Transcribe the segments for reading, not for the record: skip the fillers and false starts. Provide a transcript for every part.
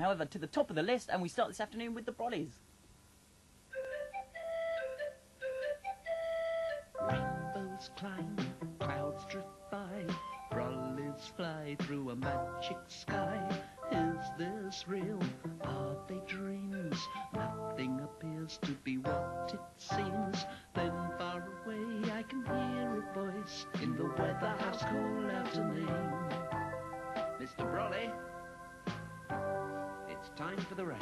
however, to the top of the list, and we start this afternoon with the Brollys. Rainbows climb, clouds drift by, Brollys fly through a magic sky. Is this real? Are they dreams? Nothing appears to be what it seems. Then far away I can hear a voice in the weatherhouse call out a name. Mr. Brolly, it's time for the rain.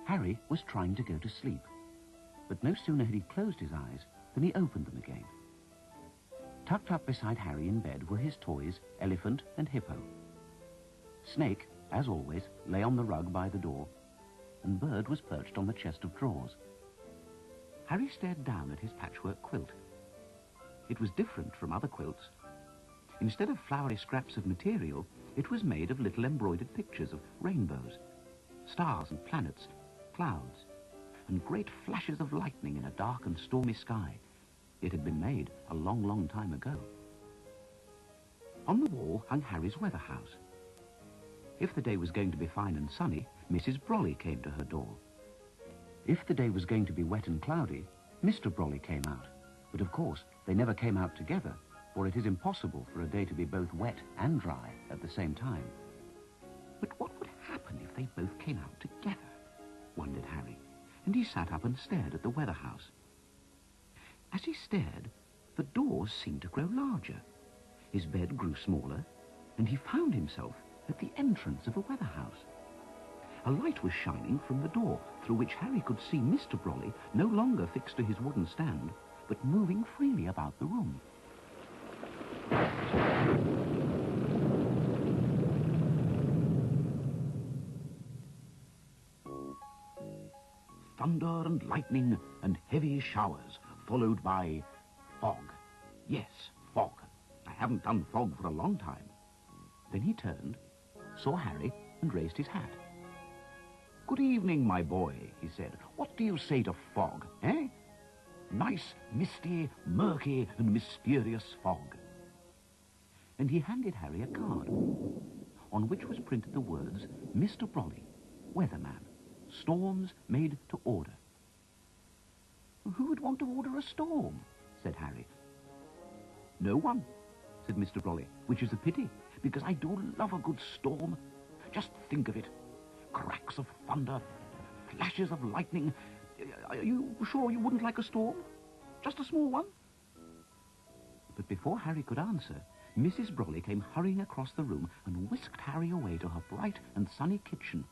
Harry was trying to go to sleep, but no sooner had he closed his eyes than he opened them again. Tucked up beside Harry in bed were his toys, Elephant and Hippo. Snake, as always, lay on the rug by the door, and Bird was perched on the chest of drawers. Harry stared down at his patchwork quilt. It was different from other quilts. Instead of flowery scraps of material, it was made of little embroidered pictures of rainbows, stars and planets, clouds, and great flashes of lightning in a dark and stormy sky. It had been made a long, long time ago. On the wall hung Harry's weatherhouse. If the day was going to be fine and sunny, Mrs. Brolly came to her door. If the day was going to be wet and cloudy, Mr. Brolly came out. But of course, they never came out together, for it is impossible for a day to be both wet and dry at the same time. But what would happen if they both came out together? Wondered Harry, and he sat up and stared at the weatherhouse. As he stared, the doors seemed to grow larger. His bed grew smaller, and he found himself at the entrance of a weatherhouse. A light was shining from the door, through which Harry could see Mr. Brolly no longer fixed to his wooden stand, but moving freely about the room. Thunder and lightning and heavy showers, followed by fog. Yes, fog. I haven't done fog for a long time. Then he turned, saw Harry, and raised his hat. "Good evening, my boy," he said. "What do you say to fog, eh? Nice, misty, murky, and mysterious fog." And he handed Harry a card, on which was printed the words, "Mr. Brolly, Weatherman. Storms made to order." "Who would want to order a storm?" said Harry. "No one," said Mr. Brolly, "which is a pity, because I do love a good storm. Just think of it. Cracks of thunder, flashes of lightning. Are you sure you wouldn't like a storm? Just a small one?" But before Harry could answer, Mrs. Brolly came hurrying across the room and whisked Harry away to her bright and sunny kitchen.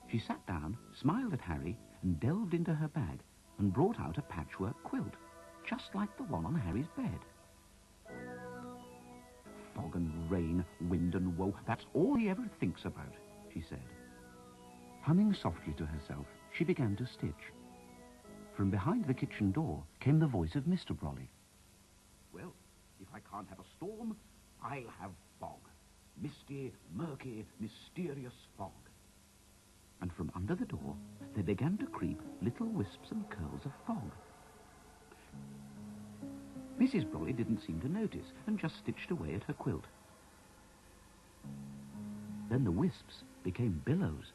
She sat down, smiled at Harry, and delved into her bag and brought out a patchwork quilt, just like the one on Harry's bed. "Fog and rain, wind and woe, that's all he ever thinks about," she said. Humming softly to herself, she began to stitch. From behind the kitchen door came the voice of Mr. Brolly. "Well, if I can't have a storm, I'll have fog. Misty, murky, mysterious fog." And from under the door, there began to creep little wisps and curls of fog. Mrs. Brolly didn't seem to notice, and just stitched away at her quilt. Then the wisps became billows.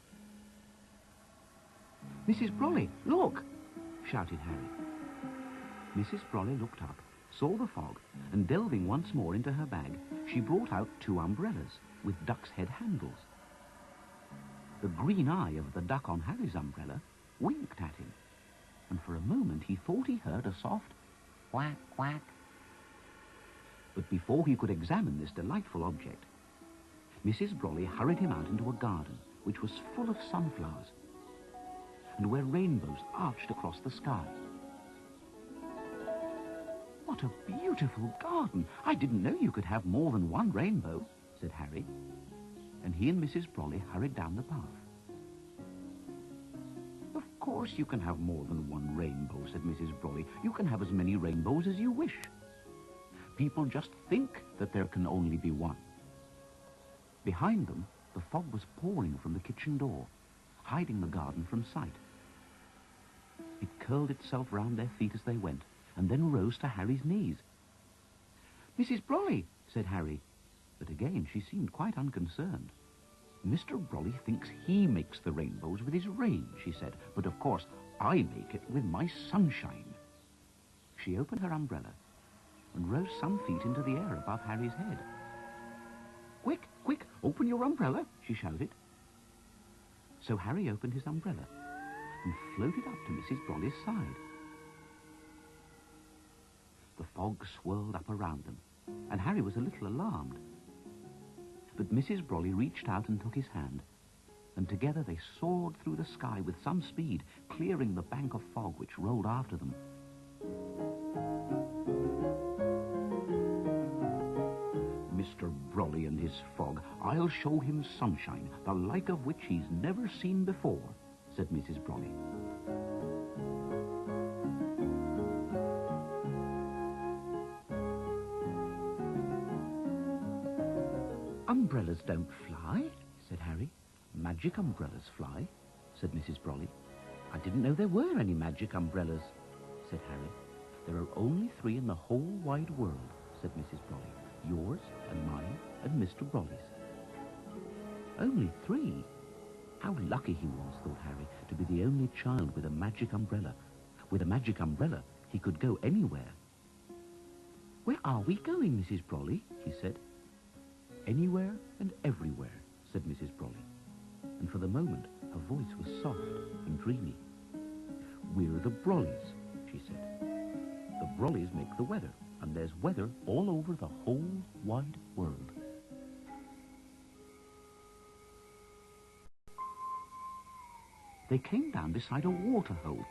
"Mrs. Brolly, look!" shouted Harry. Mrs. Brolly looked up, saw the fog, and delving once more into her bag, she brought out 2 umbrellas with duck's head handles. The green eye of the duck on Harry's umbrella winked at him, and for a moment he thought he heard a soft quack, quack. But before he could examine this delightful object, Mrs. Brolly hurried him out into a garden, which was full of sunflowers, and where rainbows arched across the sky. "What a beautiful garden! I didn't know you could have more than one rainbow," said Harry, and he and Mrs. Brolly hurried down the path. "Of course you can have more than one rainbow," said Mrs. Brolly. "You can have as many rainbows as you wish. People just think that there can only be one." Behind them, the fog was pouring from the kitchen door, hiding the garden from sight. It curled itself round their feet as they went, and then rose to Harry's knees. "Mrs. Brolly," said Harry, but again she seemed quite unconcerned. "Mr. Brolly thinks he makes the rainbows with his rain," she said, "but of course I make it with my sunshine." She opened her umbrella and rose some feet into the air above Harry's head. "Quick, quick, open your umbrella," she shouted. So Harry opened his umbrella and floated up to Mrs. Brolly's side. The fog swirled up around them, and Harry was a little alarmed. But Mrs. Brolly reached out and took his hand, and together they soared through the sky with some speed, clearing the bank of fog which rolled after them. "Mr. Brolly and his fog, I'll show him sunshine, the like of which he's never seen before," said Mrs. Brolly. "Umbrellas don't fly," said Harry. "Magic umbrellas fly," said Mrs. Brolly. "I didn't know there were any magic umbrellas," said Harry. "There are only 3 in the whole wide world," said Mrs. Brolly. "Yours and mine and Mr. Brolly's." "Only 3? How lucky he was," thought Harry, "to be the only child with a magic umbrella. With a magic umbrella, he could go anywhere." "Where are we going, Mrs. Brolly?" he said. "Anywhere and everywhere," said Mrs. Brolly, and for the moment her voice was soft and dreamy. "We're the Brollys," she said. "The Brollys make the weather, and there's weather all over the whole wide world." They came down beside a water hole.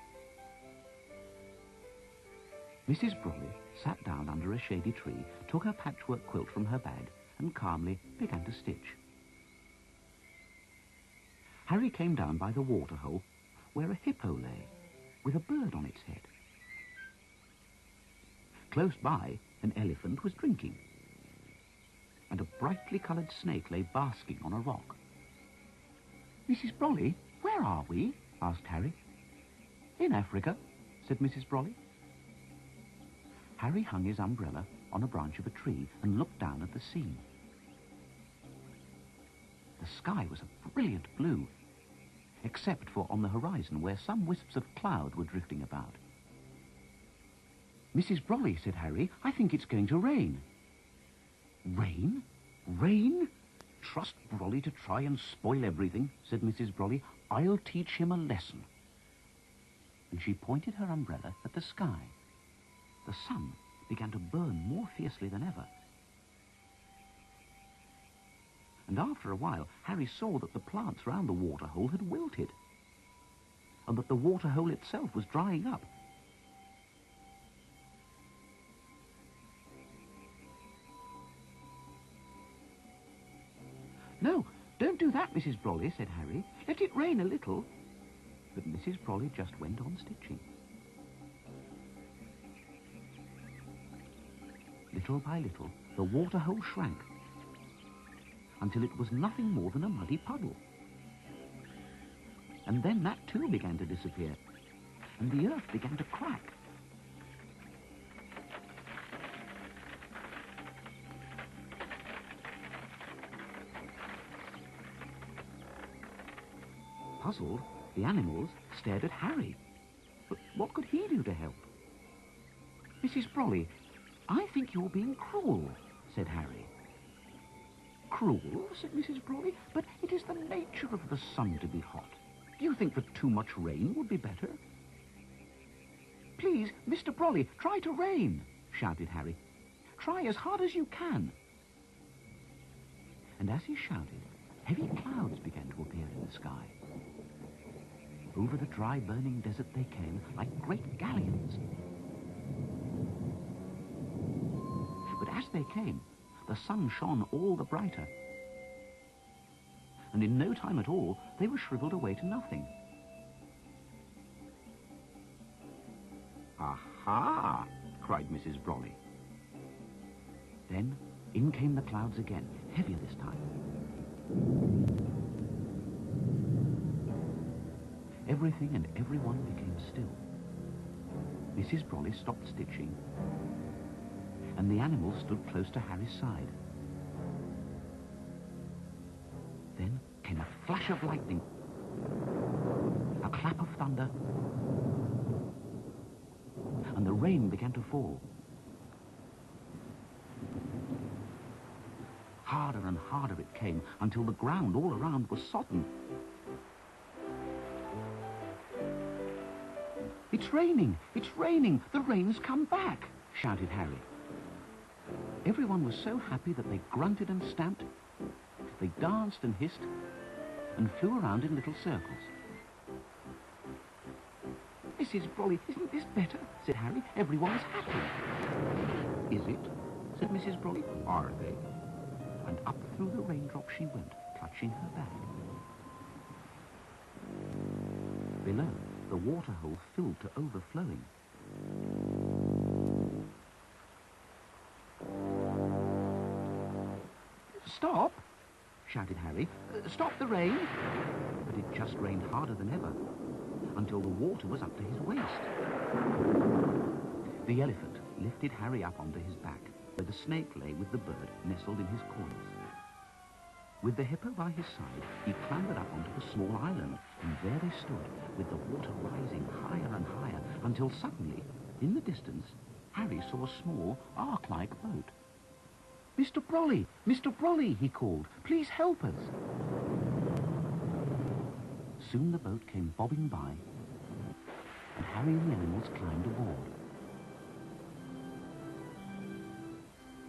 Mrs. Brolly sat down under a shady tree, took her patchwork quilt from her bag, and calmly began to stitch. Harry came down by the water hole, where a hippo lay, with a bird on its head. Close by, an elephant was drinking, and a brightly coloured snake lay basking on a rock. "Mrs. Brolly, where are we?" asked Harry. "In Africa," said Mrs. Brolly. Harry hung his umbrella on a branch of a tree and looked down at the scene. The sky was a brilliant blue, except for on the horizon where some wisps of cloud were drifting about. "Mrs. Brolly," said Harry, "I think it's going to rain." "Rain? Rain? Trust Brolly to try and spoil everything," said Mrs. Brolly. "I'll teach him a lesson." And she pointed her umbrella at the sky. The sun began to burn more fiercely than ever. And after a while, Harry saw that the plants round the waterhole had wilted, and that the waterhole itself was drying up. "No, don't do that, Mrs. Brolly," said Harry. "Let it rain a little." But Mrs. Brolly just went on stitching. Little by little, the waterhole shrank, until it was nothing more than a muddy puddle. And then that too began to disappear, and the earth began to crack. Puzzled, the animals stared at Harry. But what could he do to help? "Mrs. Brolly, I think you're being cruel," said Harry. "Cruel?" said Mrs. Brolly. "But it is the nature of the sun to be hot. Do you think that too much rain would be better?" "Please, Mr. Brolly, try to rain," shouted Harry. "Try as hard as you can." And as he shouted, heavy clouds began to appear in the the sky. Over the dry, burning desert they came, like great galleons. But as they came, the sun shone all the brighter. And in no time at all, they were shriveled away to nothing. "Aha!" cried Mrs. Brolly. Then in came the clouds again, heavier this time. Everything and everyone became still. Mrs. Brolly stopped stitching, and the animals stood close to Harry's side. Then came a flash of lightning, a clap of thunder, and the rain began to fall. Harder and harder it came, until the ground all around was sodden. "It's raining! It's raining! The rain's come back!" shouted Harry. Everyone was so happy that they grunted and stamped, they danced and hissed, and flew around in little circles. "Mrs. Brolly, isn't this better?" said Harry. "Everyone's happy." "Is it?" said Mrs. Brolly. "Are they?" And up through the raindrops she went, clutching her bag. Below, the waterhole filled to overflowing. "Stop!" shouted Harry. "Stop the rain!" But it just rained harder than ever, until the water was up to his waist. The elephant lifted Harry up onto his back, where the snake lay with the bird nestled in his corners. With the hippo by his side, he clambered up onto the small island, and there they stood, with the water rising higher and higher, until suddenly, in the distance, Harry saw a small, ark-like boat. "Mr. Brolly! Mr. Brolly!" he called. "Please help us!" Soon the boat came bobbing by, and Harry and the animals climbed aboard.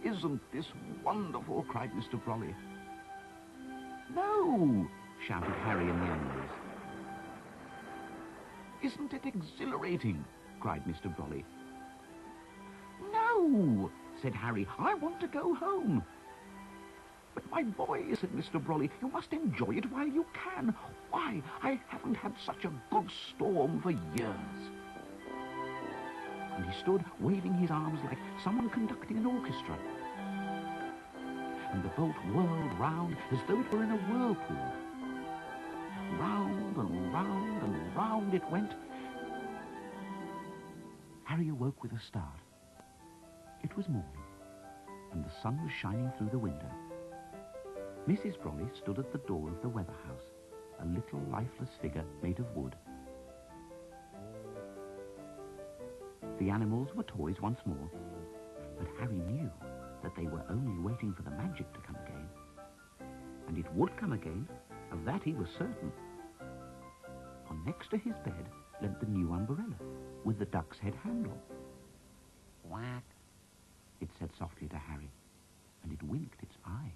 "Isn't this wonderful?" cried Mr. Brolly. "No!" shouted Harry and the animals. "Isn't it exhilarating?" cried Mr. Brolly. "No!" said Harry. "I want to go home." "But my boy," said Mr. Brolly, "you must enjoy it while you can. Why, I haven't had such a good storm for years." And he stood waving his arms like someone conducting an orchestra. And the boat whirled round as though it were in a whirlpool. Round and round and round it went. Harry awoke with a start. It was morning, and the sun was shining through the window. Mrs. Brolly stood at the door of the weatherhouse, a little lifeless figure made of wood. The animals were toys once more, but Harry knew that they were only waiting for the magic to come again. And it would come again, of that he was certain. For next to his bed leant the new umbrella, with the duck's head handle. "Whack," it said softly to Harry, and it winked its eye.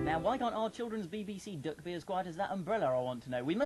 Now, why can't our children's BBC duck be as quiet as that umbrella, I want to know? We must